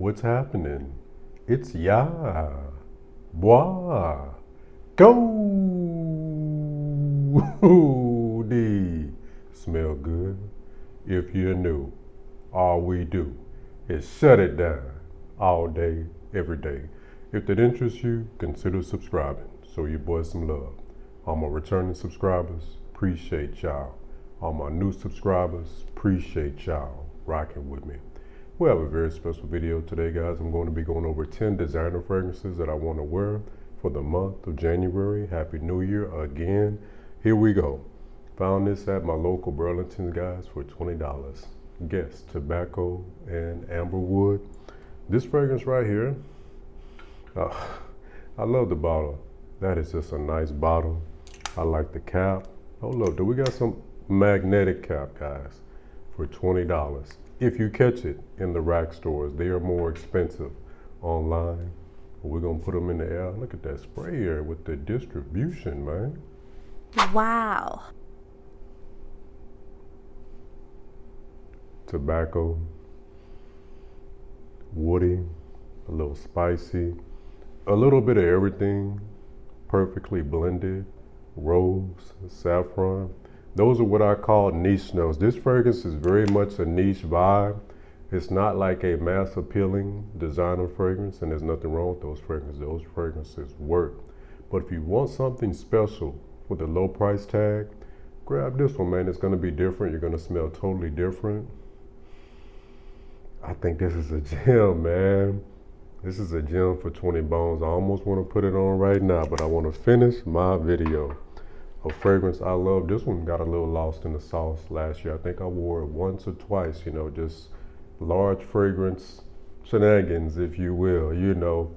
what's happening? It's ya, bois, go, D. Smell good. If you're new, all we do is shut it down all day, every day. If that interests you, consider subscribing. Show your boy some love. All my returning subscribers, appreciate y'all. All my new subscribers, appreciate y'all rocking with me. We have a very special video today, guys. I'm going to be going over 10 designer fragrances that I want to wear for the month of January. Happy New Year again. Here we go. Found this at my local Burlington, guys, for $20. Guess, tobacco and amberwood. This fragrance right here, I love the bottle. That is just a nice bottle. I like the cap. Oh look, do we got some magnetic cap, guys, for $20. If you catch it in the rack stores, they are more expensive online. We're gonna put them in the air. Look at that sprayer with the distribution, man. Wow. Tobacco, woody, a little spicy, a little bit of everything, perfectly blended, rose, saffron. Those are what I call niche notes. This fragrance is very much a niche vibe. It's not like a mass appealing designer fragrance, and there's nothing wrong with those fragrances. Those fragrances work. But if you want something special with a low price tag, grab this one, man. It's gonna be different. You're gonna smell totally different. I think this is a gem, man. This is a gem for 20 bones. I almost want to put it on right now, but I want to finish my video. A fragrance I love. This one got a little lost in the sauce last year. I think I wore it once or twice, you know, just large fragrance shenanigans, if you will, you know.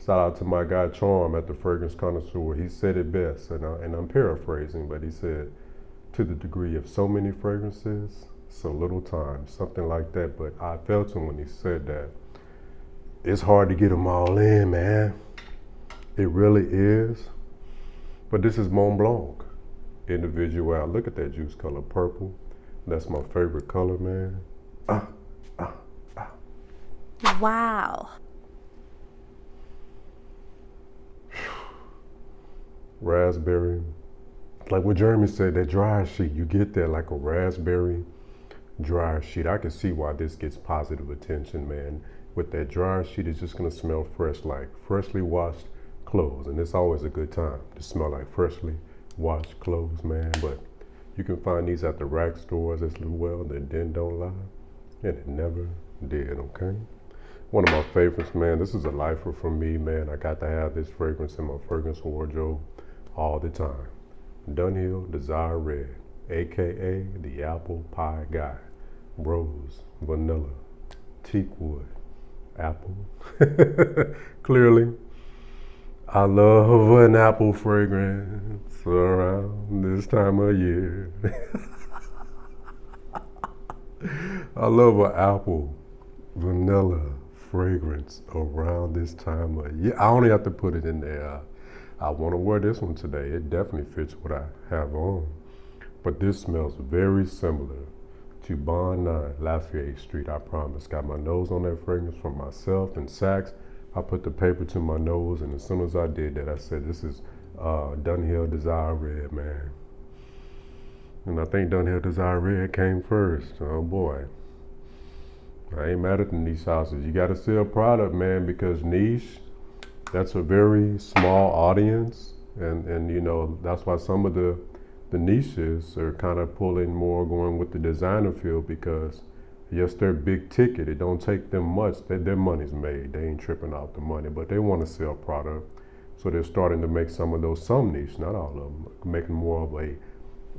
Shout out to my guy Charm at the Fragrance Connoisseur. He said it best, and I'm paraphrasing, but he said, to the degree of so many fragrances, so little time, something like that. But I felt him when he said that. It's hard to get them all in, man. It really is. But this is Montblanc Individuel. Look at that juice color, purple. That's my favorite color, man. Wow. Raspberry. Like what Jeremy said, that dryer sheet, you get that like a raspberry dryer sheet. I can see why this gets positive attention, man. With that dryer sheet, it's just gonna smell fresh, like freshly washed clothes. And it's always a good time to smell like freshly washed clothes, man. But you can find these at the rack stores as well. That Den don't lie. And it never did, okay? One of my favorites, man. This is a lifer for me, man. I got to have this fragrance in my fragrance wardrobe all the time. Dunhill Desire Red, AKA the apple pie guy. Rose, vanilla, teak wood, apple. Clearly, I love an apple fragrance around this time of year. I love an apple vanilla fragrance around this time of year. I only have to put it in there. I want to wear this one today. It definitely fits what I have on. But this smells very similar to Bond 9, Lafayette Street, I promise. Got my nose on that fragrance from myself and Saks. I put the paper to my nose, and as soon as I did that, I said, this is Dunhill Desire Red, man. And I think Dunhill Desire Red came first. Oh boy. I ain't mad at the niche houses. You got to sell product, man, because niche, that's a very small audience. And you know, that's why some of the niches are kind of pulling more, going with the designer field, because yes, they're big ticket. It don't take them much. Their money's made. They ain't tripping off the money, but they want to sell product. So they're starting to make some niche, not all of them, making more of a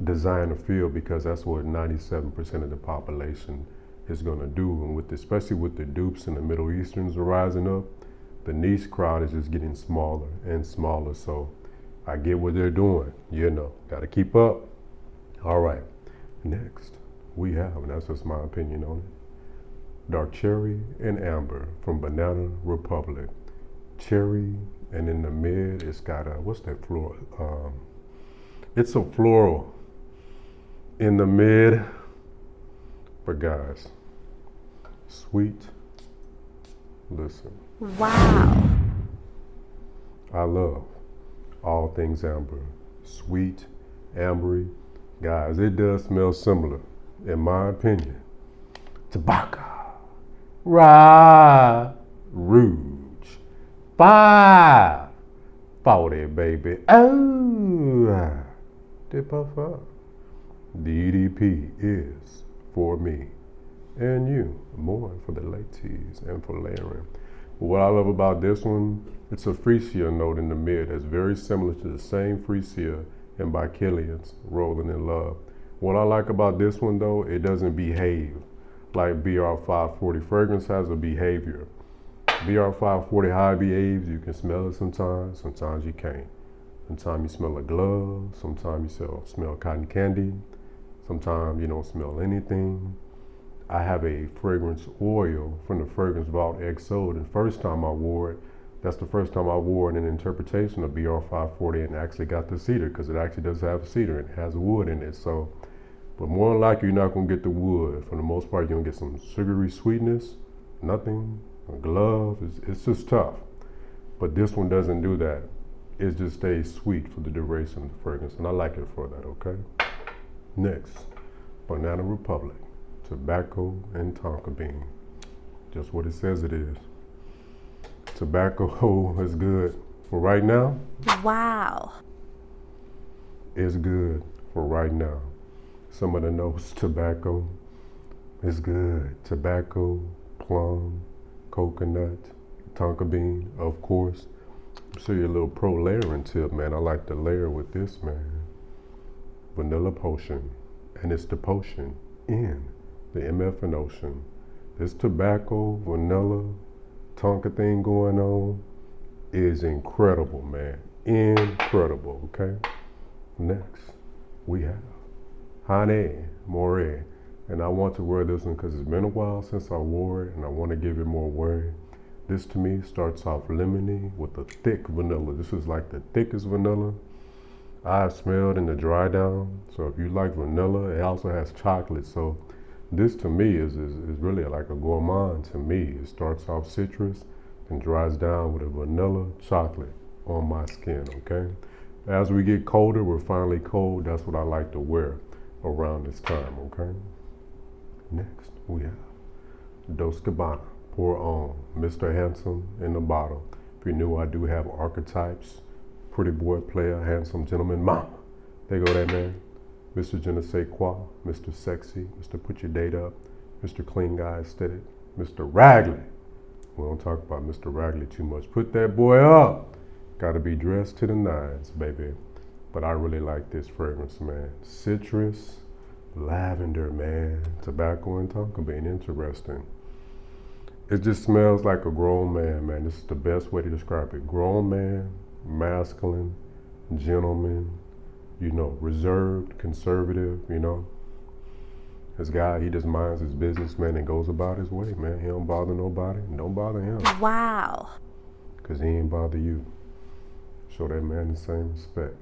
designer field, because that's what 97% of the population is going to do. And especially with the dupes and the Middle Easterns are rising up, the niche crowd is just getting smaller and smaller. So I get what they're doing, you know, got to keep up. All right, next we have, and that's just my opinion on it, Dark Cherry and Amber from Banana Republic. Cherry, and in the mid, it's got a, what's that floral? It's a floral in the mid, but guys, sweet, Listen, Wow. I love all things amber. Sweet, ambery. Guys, it does smell similar, in my opinion. Tobacco. Ra. Rouge. 540, baby. Oh. De parfum. The EDP is for me and you, more for the ladies and for layering. But what I love about this one, it's a freesia note in the mid that's very similar to the same freesia in by Killian's Rolling in Love. What I like about this one though, it doesn't behave like BR540. Fragrance has a behavior. BR540 how it behaves, you can smell it sometimes you can't. Sometimes you smell a glove, sometimes you smell cotton candy, sometimes you don't smell anything. I have a fragrance oil from the Fragrance Vault XO. The first time I wore it, that's the first time I wore it in interpretation of BR540 and actually got the cedar because it actually does have cedar and it has wood in it. So, but more than likely, you're not going to get the wood. For the most part, you're going to get some sugary sweetness, nothing, a glove. It's just tough. But this one doesn't do that. It just stays sweet for the duration of the fragrance. And I like it for that, okay? Next, Banana Republic. Tobacco and tonka bean. Just what it says it is. Tobacco is good for right now. Wow. It's good for right now. Some of the notes, tobacco is good. Tobacco, plum, coconut, tonka bean, of course. So your little pro layering tip, man. I like to layer with this, man. Vanilla potion. And it's the potion in the MF and Ocean. This tobacco, vanilla, tonka thing going on is incredible, man. Incredible, okay? Next, we have Hanae Mori. And I want to wear this one because it's been a while since I wore it and I want to give it more wear. This to me starts off lemony with a thick vanilla. This is like the thickest vanilla I've smelled in the dry down. So if you like vanilla, it also has chocolate. So this to me is really like a gourmand to me. It starts off citrus and dries down with a vanilla chocolate on my skin, okay? As we get colder, we're finally cold. That's what I like to wear around this time, okay? Next, we have Dolce Gabbana, pour on, Mr. Handsome in the bottle. If you're new, I do have archetypes. Pretty boy, player, handsome gentleman, mama. There go that man. Mr. Je ne sais quoi, Mr. Sexy, Mr. Put Your Date Up, Mr. Clean Guy Aesthetic, Mr. Ragley. We don't talk about Mr. Ragley too much. Put that boy up. Gotta be dressed to the nines, baby. But I really like this fragrance, man. Citrus, lavender, man. Tobacco and tonka bean, interesting. It just smells like a grown man, man. This is the best way to describe it. Grown man, masculine, gentleman, you know, reserved, conservative, you know. This guy, he just minds his business, man, and goes about his way, man. He don't bother nobody, and don't bother him. Wow. Because he ain't bother you. Show that man the same respect.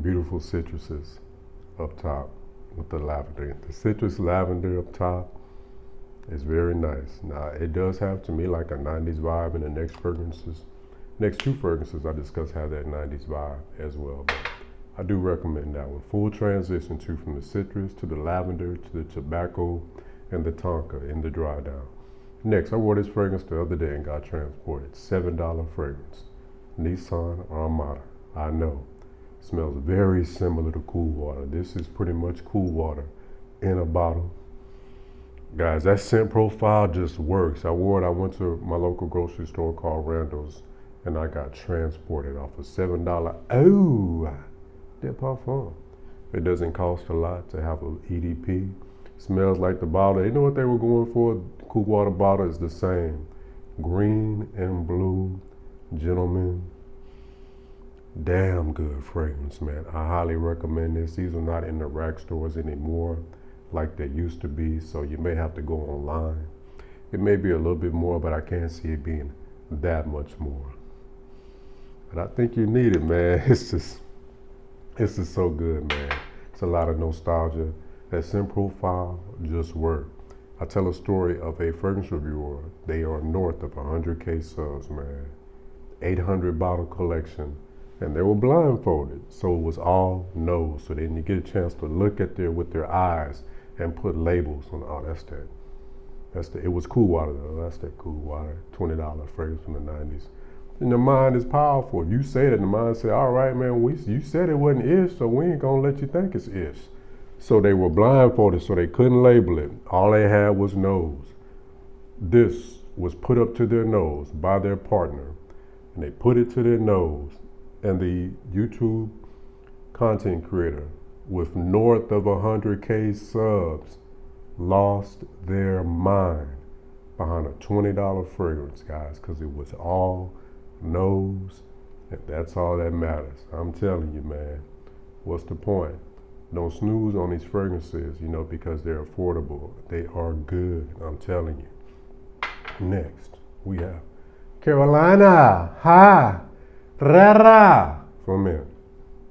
Beautiful citruses up top with the lavender. The citrus lavender up top is very nice. Now, it does have to me like a 90s vibe, and the next two fragrances I discuss have that 90s vibe as well. But I do recommend that one. Full transition too, from the citrus to the lavender to the tobacco and the tonka in the dry down. Next, I wore this fragrance the other day and got transported. $7 fragrance. Nissan Armada. I know. Smells very similar to Cool Water. This is pretty much Cool Water in a bottle. Guys, that scent profile just works. I wore it. I went to my local grocery store called Randall's and I got transported off a $7. Oh, de parfum. It doesn't cost a lot to have an EDP. Smells like the bottle. You know what they were going for? Cool Water bottle is the same. Green and blue, gentlemen. Damn good fragrance, man. I highly recommend this. These are not in the rack stores anymore like they used to be, so you may have to go online. It may be a little bit more, but I can't see it being that much more. And I think you need it, man. It's just so good, man. It's a lot of nostalgia. That scent profile just worked. I tell a story of a fragrance reviewer. They are north of 100K subs, man. 800 bottle collection. And they were blindfolded. So it was all nose. So they didn't get a chance to look at with their eyes and put labels on. Oh, it was Cool Water though. That's that Cool Water. $20 fragrance from the 90s. And the mind is powerful. If you say that, the mind say, all right, man, you said it wasn't ish, so we ain't gonna let you think it's ish. So they were blindfolded, so they couldn't label it. All they had was nose. This was put up to their nose by their partner, and they put it to their nose. And the YouTube content creator with north of 100K subs lost their mind behind a $20 fragrance, guys, because it was all nose, and that's all that matters. I'm telling you, man, what's the point? Don't snooze on these fragrances, because they're affordable. They are good, I'm telling you. Next, we have Carolina Herrera for men.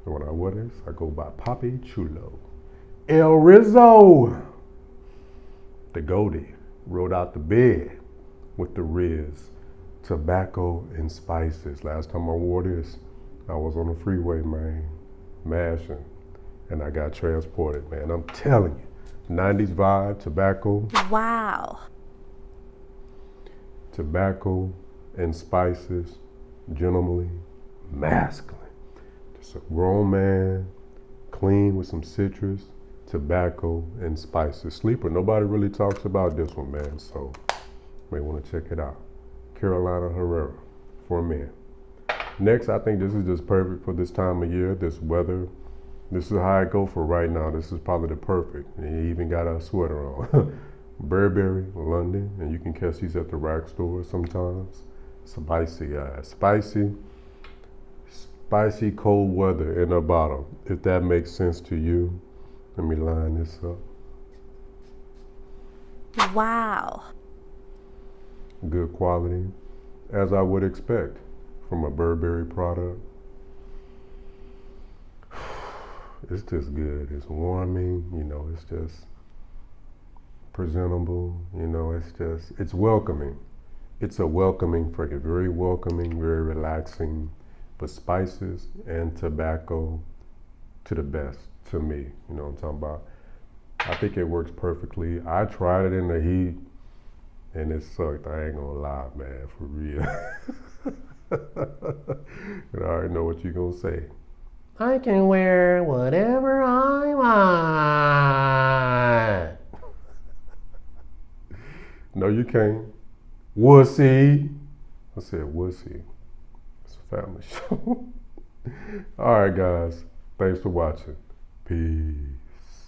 So when I wear this, I go by Papi Chulo. El Rizzo, the Goldie, rode out the bed with the Riz, tobacco and spices. Last time I wore this, I was on the freeway, man, mashing, and I got transported, man. I'm telling you, 90s vibe, tobacco. Wow. Tobacco and spices, gentlemanly, masculine. Just a grown man, clean with some citrus, tobacco and spices. Sleeper, nobody really talks about this one, man, so you may want to check it out. Carolina Herrera for men. Next, I think this is just perfect for this time of year, this weather. This is how I go for right now. This is probably the perfect. And you even got a sweater on. Burberry London, and you can catch these at the rack stores sometimes. Spicy, guys. Spicy cold weather in a bottle. If that makes sense to you, let me line this up. Wow. Good quality, as I would expect from a Burberry product. It's just good. It's warming, it's just presentable, it's welcoming. It's a welcoming fragrance, very welcoming, very relaxing, but spices and tobacco to the best, to me, you know what I'm talking about. I think it works perfectly. I tried it in the heat, and it sucked. I ain't gonna lie, man, for real. And I already know what you're gonna say. I can wear whatever I want. No, you can't. Wussy. I said wussy. It's a family show. All right, guys. Thanks for watching. Peace.